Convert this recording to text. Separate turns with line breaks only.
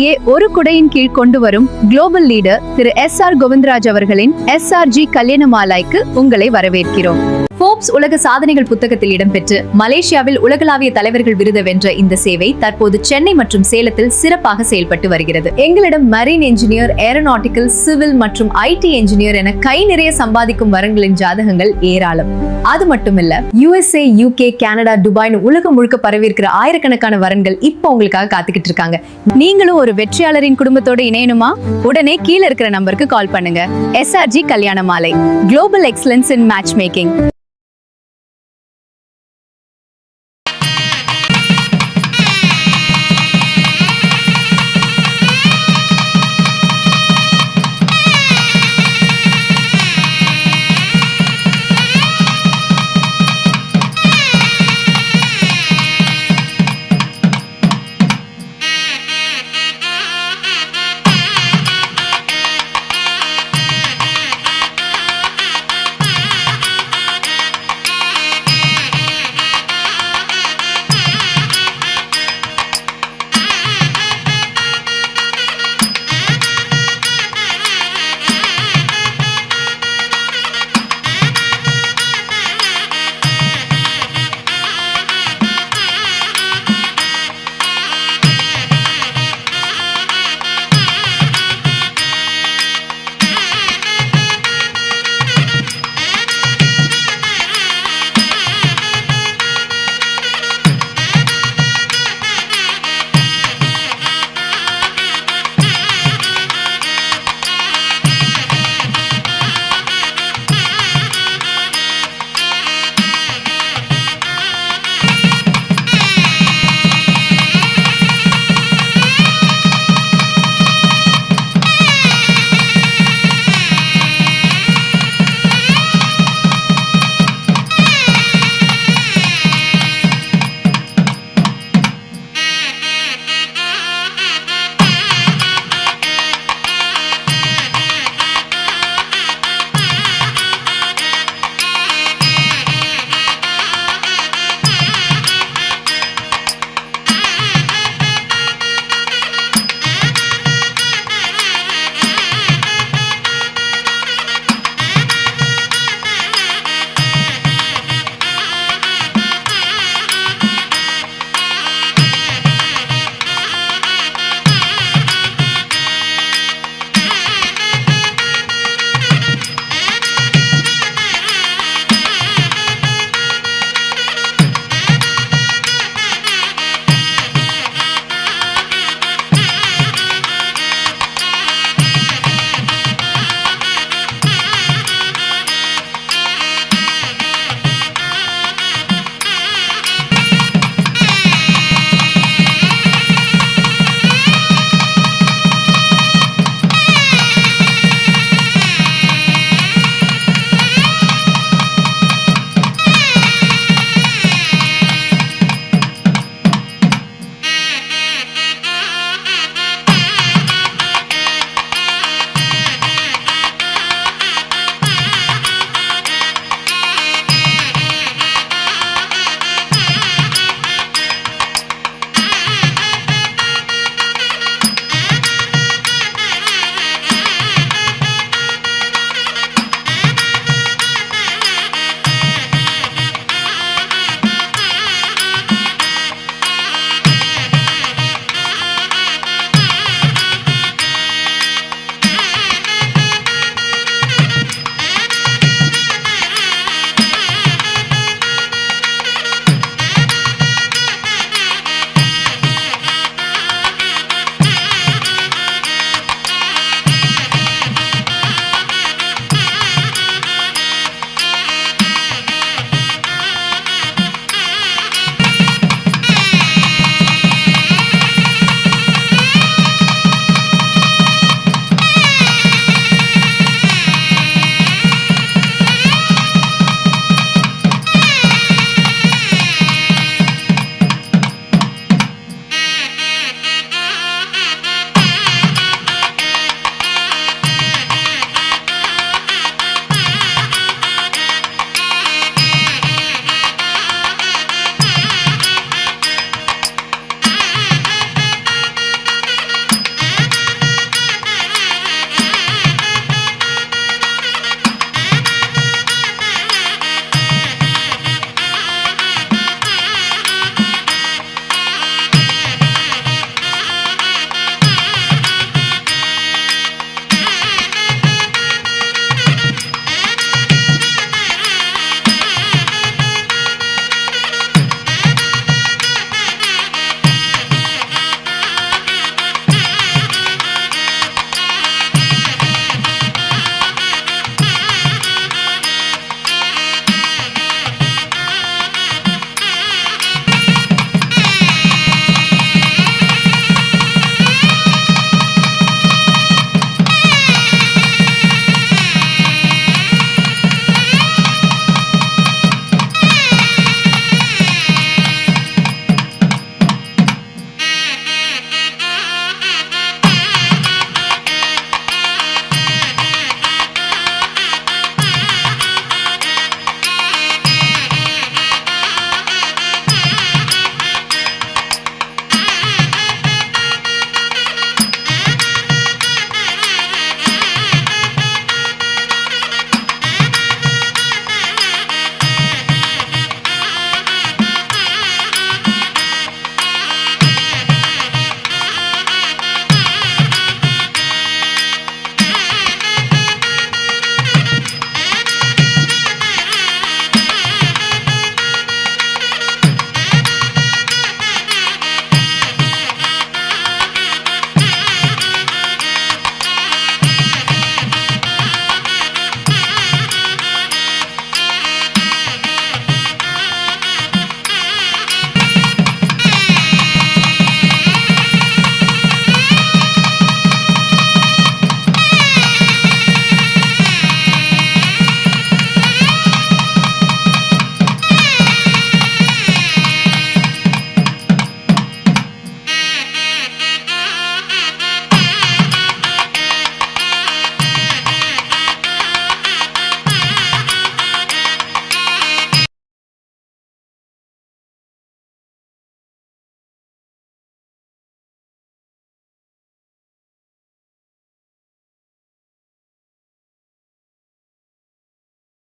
உலகத்தையே ஒரு குடையின் கீழ் கொண்டு வரும் குளோபல் லீடர் திரு SR கோவிந்தராஜ் அவர்களின் SRG கல்யாணமாலைக்கு உங்களை வரவேற்கிறோம். போர்ப்ஸ் உலக சாதனைகள் புத்தகத்தில் இடம்பெற்று மலேசியாவில் உலகளாவிய தலைவர்கள் விருது வென்ற இந்த சேவை தற்போது சென்னை மற்றும் சேலத்தில் சிறப்பாக செயல்பட்டு வருகிறது. எங்களிடம் மரீன் என்ஜினியர், ஏரோநாட்டிக்கல், சிவில் மற்றும் IT என்ஜினியர் என கை நிறைய சம்பாதிக்கும் வரன்களின் ஜாதகங்கள் ஏராளம். அது மட்டுமில்ல, USA, UK, கனடா, துபாய்னு உலகம் முழுக்க பரவியிருக்கிற ஆயிரக்கணக்கான வரன்கள் இப்போ உங்களுக்காக காத்துக்கிட்டு இருக்காங்க. நீங்களும் ஒரு வெற்றியாளரின் குடும்பத்தோட இணையணுமா? உடனே கீழே இருக்கிற நம்பருக்கு கால் பண்ணுங்க. SRG கல்யாண மாலை, குளோபல் எக்ஸலன்ஸ் இன் மேட்ச் மேக்கிங்.